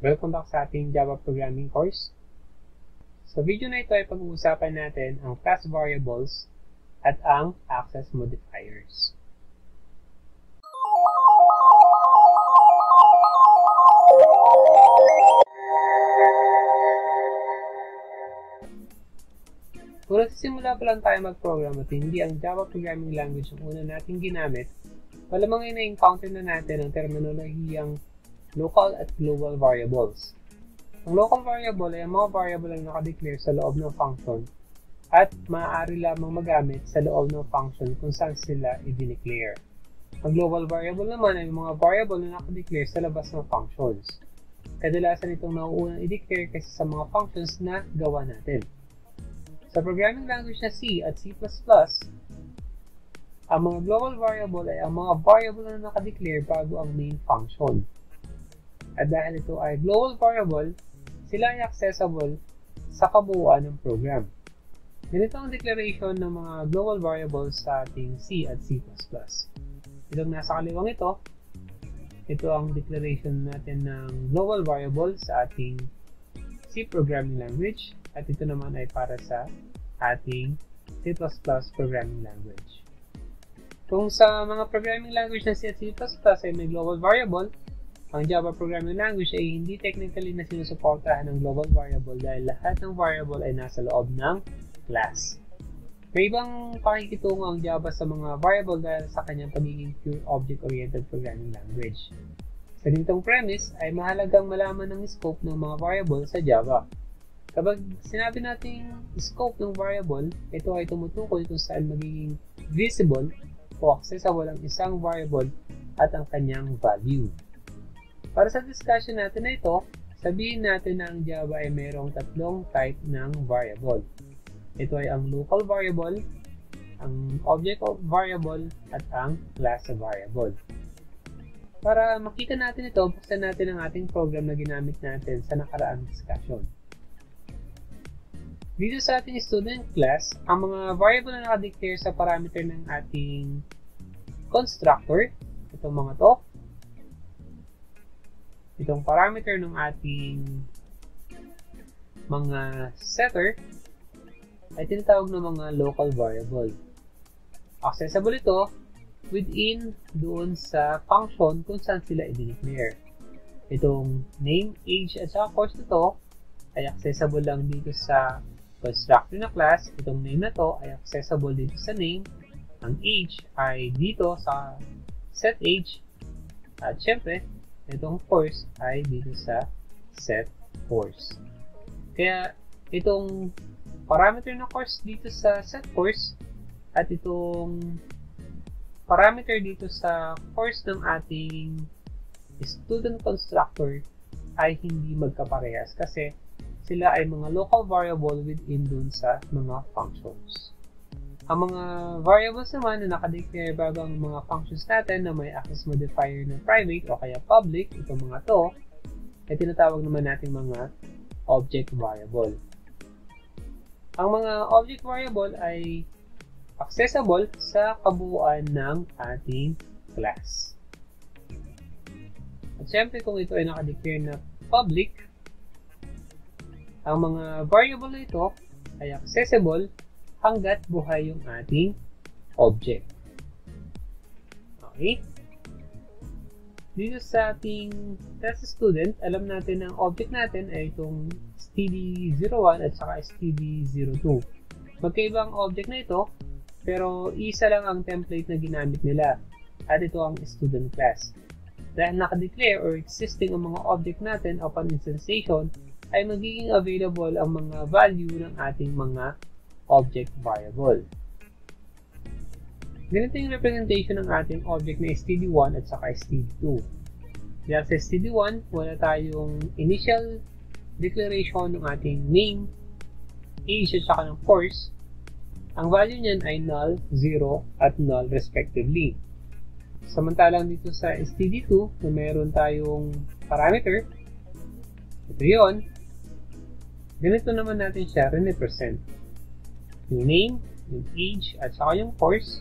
Welcome back sa ating Java programming course. Sa video na ito ay pag-uusapan natin ang class variables at ang access modifiers. Kung nagsisimula pa lang tayo mag-program at hindi ang Java programming language ang una nating ginamit, malamang ay na-encounter na natin ang terminolohiyang local at global variables. Ang local variable ay ang mga variable na nakadeclare sa loob ng function at maaari lamang magamit sa loob ng function kung saan sila i-declare. Ang global variable naman ay mga variable na nakadeclare sa labas ng functions. Kadalasan itong nauunang i-declare kaysa sa mga functions na gawa natin. Sa programming language na C at C++, ang mga global variable ay ang mga variable na nakadeclare bago ang main function. At dahil ito ay global variable, sila ay accessible sa kabuuan ng program. Ganito ang declaration ng mga global variables sa ating C at C++. Itong nasa kaliwang ito ang declaration natin ng global variable sa ating C programming language at ito naman ay para sa ating C++ programming language. Kung sa mga programming language na C at C++ ay may global variable, ang Java programming language ay hindi technically na sinusuportahan ng global variable dahil lahat ng variable ay nasa loob ng class. May ibang pakikitungo ang Java sa mga variable dahil sa kanyang pagiging pure object-oriented programming language. Sa ganitong premise ay mahalagang malaman ng scope ng mga variable sa Java. Kapag sinabi nating scope ng variable, ito ay tumutukoy kung saan magiging visible o accessible ang isang variable at ang kanyang value. Para sa discussion natin na ito, sabihin natin na ang Java ay mayroong tatlong type ng variable. Ito ay ang local variable, ang object variable, at ang class variable. Para makita natin ito, buksan natin ang ating program na ginamit natin sa nakaraang discussion. Dito sa ating student class, ang mga variable na nakadeclare sa parameter ng ating constructor, itong mga to, itong parameter ng ating mga setter ay tinatawag na mga local variable. Accessible ito within doon sa function kung saan sila i-declare. Itong name, age, at saka course nito ay accessible lang dito sa constructor na class. Itong name na to ay accessible dito sa name. Ang age ay dito sa set age. At syempre, itong course ay dito sa set course. Kaya itong parameter na course dito sa set course at itong parameter dito sa course ng ating student constructor ay hindi magkaparehas kasi sila ay mga local variable within dun sa mga functions. Ang mga variables naman na nakadeclare bago ang mga functions natin na may access modifier na private o kaya public, itong mga to, ay tinatawag naman natin mga object variable. Ang mga object variable ay accessible sa kabuuan ng ating class. At syempre kung ito ay nakadeclare na public, ang mga variable na ito ay accessible hanggat buhay yung ating object. Okay? Dito sa ating test student, alam natin na ang object natin ay itong std01 at saka std02. Magkaiba ang object na ito, pero isa lang ang template na ginamit nila. At ito ang student class. Dahil nakadeclare or existing ang mga object natin upon instantiation, ay magiging available ang mga value ng ating mga object variable. Ganito yung representation ng ating object na std1 at saka std2. Dahil sa std1, wala tayong initial declaration ng ating name, age at saka ng course. Ang value niyan ay null, 0 at null respectively. Samantalang dito sa std2 na mayroon tayong parameter, ito yun, ganito naman natin siya represent. Yung name, yung age, at saka yung course,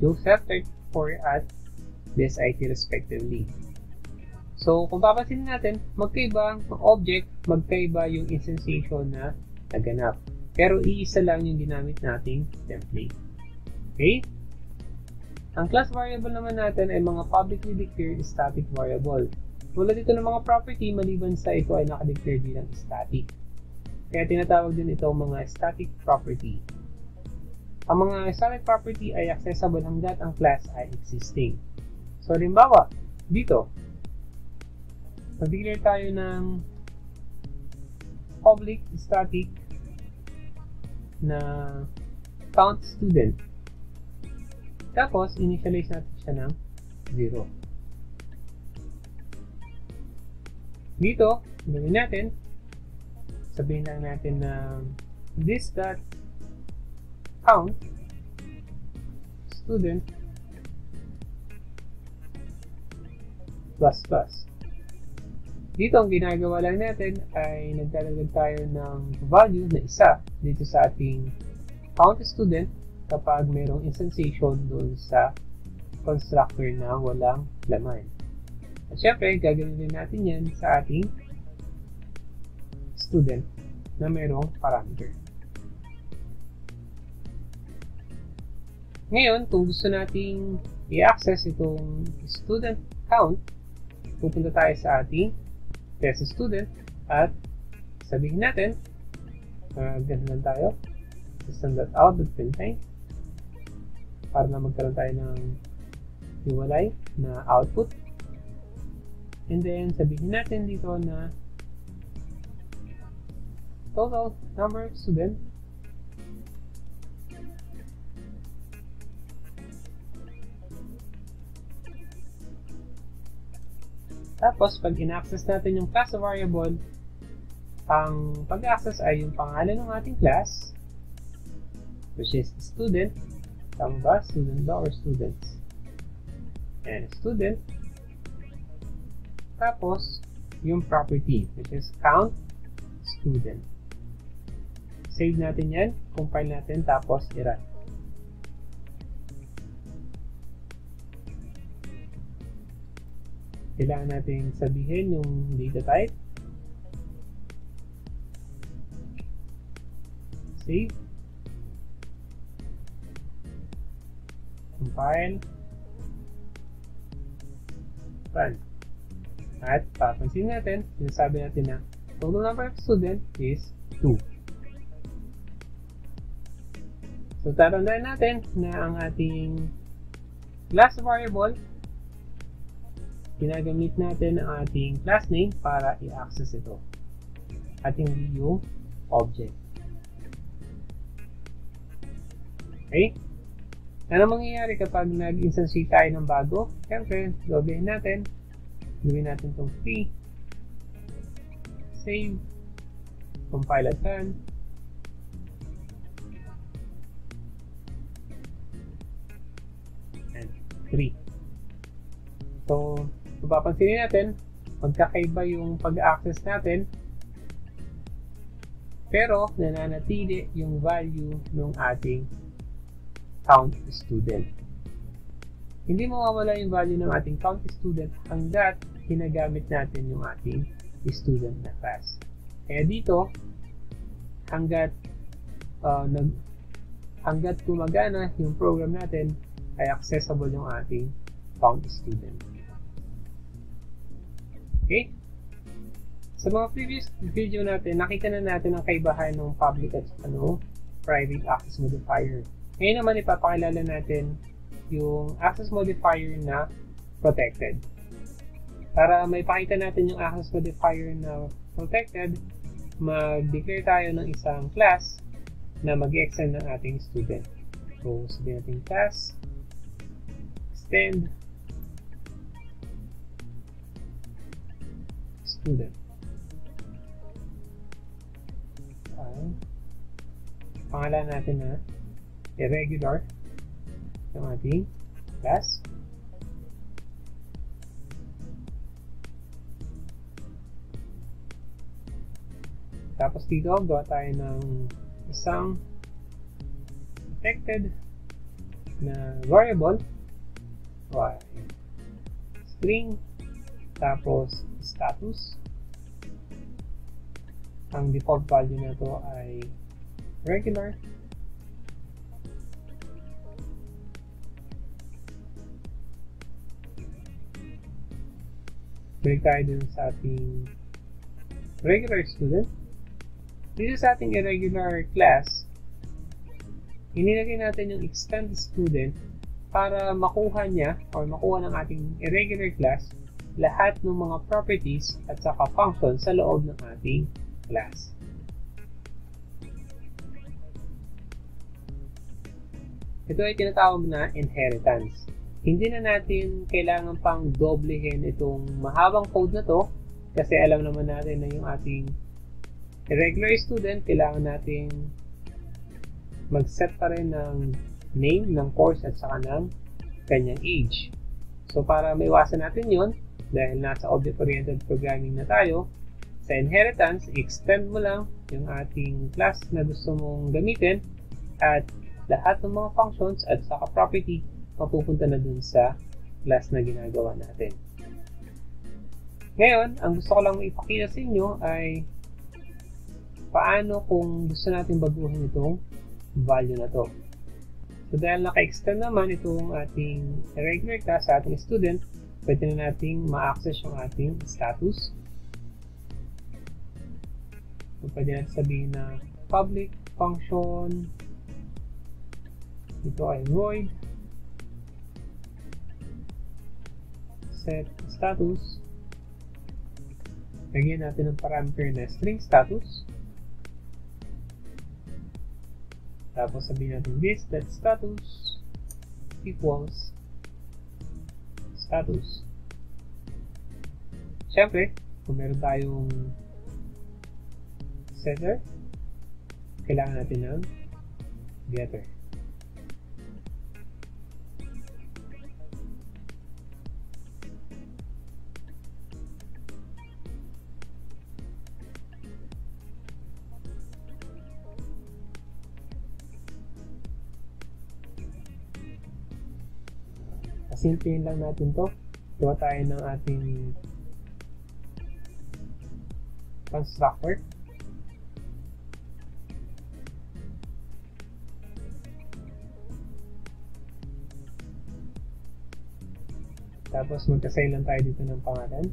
yung set 34 at this IT respectively. So, kung papansin natin, magkaiba ang object, magkaiba yung instantiation na naganap. Pero iisa lang yung ginamit nating template. Okay? Ang class variable naman natin ay mga publicly declared static variable. Tulad dito ng mga property, maliban sa ito ay nakadeclare bilang static. Kaya tinatawag din ito mga static property. Ang mga static property ay accessible hanggat ang class ay existing. So, halimbawa, dito, mag-declare tayo ng public static na count student. Tapos, initialize natin siya ng 0. Dito, gawin natin, sabihin lang natin na this dot count student plus plus. Dito, ang ginagawa lang natin ay nagdadagdag tayo ng value na isa dito sa ating count student kapag mayroong instantiation doon sa constructor na walang laman. At syempre, gagawin natin yan sa ating student na mayroong parameter. Ngayon, kung gusto nating i-access itong student count, pupunta tayo sa ating test student at sabihin natin, ganun lang tayo, system.out.println para na magkaroon tayo ng hiwalay na output. And then, sabihin natin dito na total number of student tapos, pag in-access natin yung class variable, ang pag-access ay yung pangalan ng ating class, which is student. Tama ba? Student ba or students? And student. Tapos, yung property, which is count student. Save natin yan, compile natin, tapos i-run. Kailangan natin sabihin yung data type. Save. Compile. Run. At papansin natin, sinasabi natin na total number of student is 2. So, tatandaan natin na ang ating class variable, ginagamit natin ang ating class name para i-access ito at hindi yung object. Okay? Ano mangyayari kapag nag-instantiate tayo ng bago? Siyempre, gawin natin itong free, save, compile at run, and 3. So, mapapansinin natin, magkakaiba yung pag-access natin, pero nananatili yung value ng ating count student. Hindi mawawala yung value ng ating count student hanggat ginagamit natin yung ating student na class. Kaya dito, hanggat gumagana yung program natin, ay accessible yung ating count student. Okay? Sa mga previous video natin, nakita na natin ang kaibahan ng public at private access modifier. Ngayon naman ipapakilala natin yung access modifier na protected. Para may pakita natin yung access modifier na protected, mag-declare tayo ng isang class na mag-extend ng ating student. So, sabihin natin class extend student. Pangalan natin na irregular yung ating class. Tapos dito, gawa tayo ng isang protected na variable, string Tapos, status. Ang default value na to ay regular. Balik tayo dun sa ating regular student. Dito sa ating irregular class, inilagay natin yung extend student para makuha niya or makuha ng ating irregular class lahat ng mga properties at saka functions sa loob ng ating class. Ito ay tinatawag na inheritance. Hindi na natin kailangan pang doblehin itong mahabang code na to kasi alam naman natin na yung ating irregular student, kailangan natin mag-set pa rin ng name ng course at saka ng kanyang age. So para maiwasan natin yun, dahil nasa object-oriented programming na tayo, sa inheritance, extend mo lang yung ating class na gusto mong gamitin at lahat ng mga functions at saka property mapupunta na dun sa class na ginagawa natin. Ngayon, ang gusto ko lang ipakita sa inyo ay paano kung gusto natin baguhin itong value na to. So dahil naka-extend naman itong ating irregular class sa ating student, pwede na nating ma-access yung ating status. So pwede natin sabihin na public function, ito ay void, set status, lagyan natin ng parameter na string status, tapos sabihin natin this.status equals status. Siyempre, kung meron tayong setter, kailangan natin ng getter. Simplihin lang natin to. Gawa tayo ng ating constructor. Tapos magkasay lang tayo dito ng pangalan.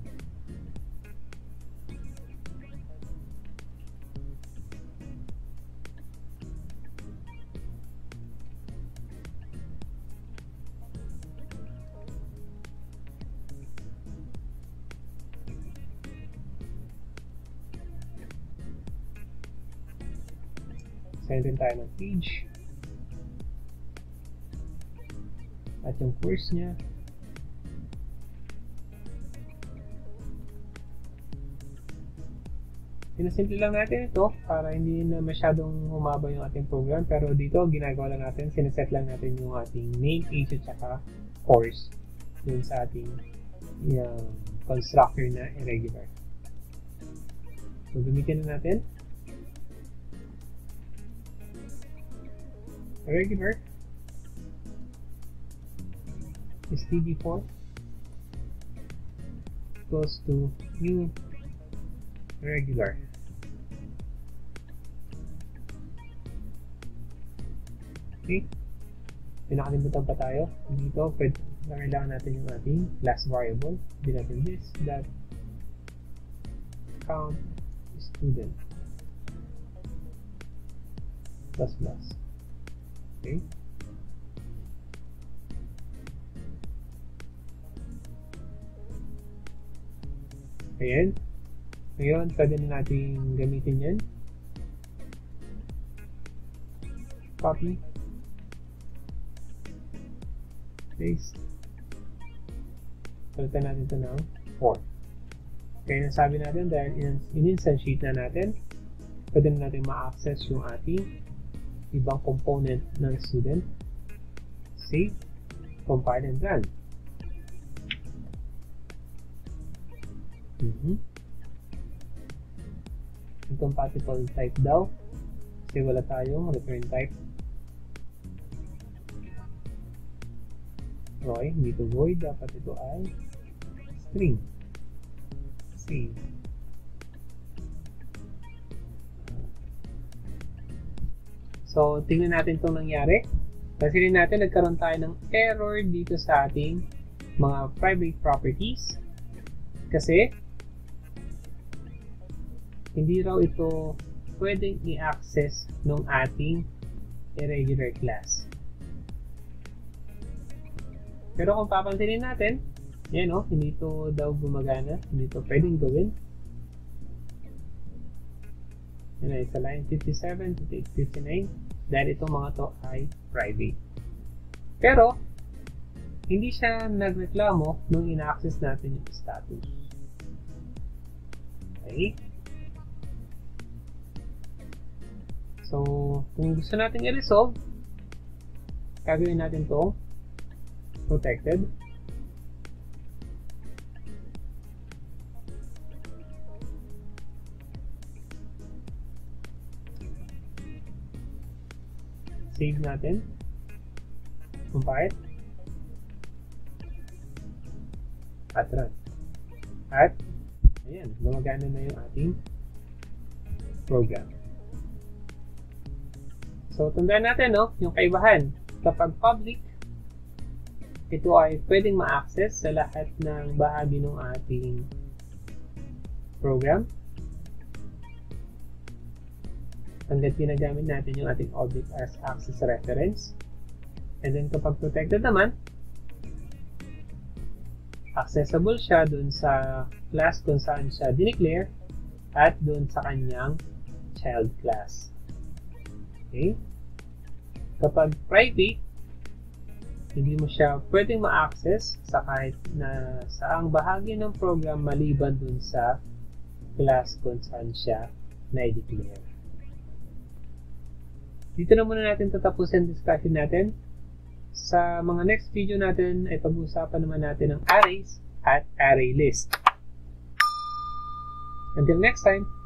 Send din tayo ng page at yung course niya. Sinasimple lang natin ito para hindi na masyadong humaba yung ating program, pero dito ginagawa lang natin, sineset lang natin yung ating name, age at saka course dun sa ating constructor na irregular. So gamitin na natin irregular std4 goes to new regular. Okay, pinakalimutan pa tayo dito. Kailangan natin yung ating class variable. Hindi natin this that count student plus plus. Okay. Ayan. Ngayon, pwede na natin gamitin yan. Copy. Paste. Palitan natin ito ng 4. Kaya nasabi natin dahil in-instantiate na natin, pwede na natin ma-access yung ating ibang component ng student. Save, compile, and run. Incompatible type daw kasi wala tayong return type. Okay, dito void, dapat ito ay string. Save. So, tingnan natin itong nangyari. Kasi natin nagkaroon tayo ng error dito sa ating mga private properties. Kasi, hindi raw ito pwedeng i-access ng ating irregular class. Pero kung papansinin natin, yan o, hindi ito daw gumagana, hindi ito pwedeng gawin. Yan ay sa line 57 to 59 dahil itong mga to ay private. Pero, hindi siya nagreklamo nung ina-access natin yung status. Okay? So, kung gusto natin i-resolve, gagawin natin itong protected. Save natin. Compile. At run. At, ayan, gumagana na yung ating program. So, tandaan natin, no, yung kaibahan. Kapag public, ito ay pwedeng ma-access sa lahat ng bahagi ng ating program. Hanggang ginagamit natin yung ating object as access reference. And then kapag protected naman, accessible siya dun sa class kung saan siya dineclare at dun sa kanyang child class. Okay? Kapag private, hindi mo siya pwedeng ma-access sa kahit na saang bahagi ng program maliban dun sa class kung saan siya na-declare. Dito na muna natin tatapusin discussion natin. Sa mga next video natin ay pag-uusapan naman natin ang arrays at array list. Until next time!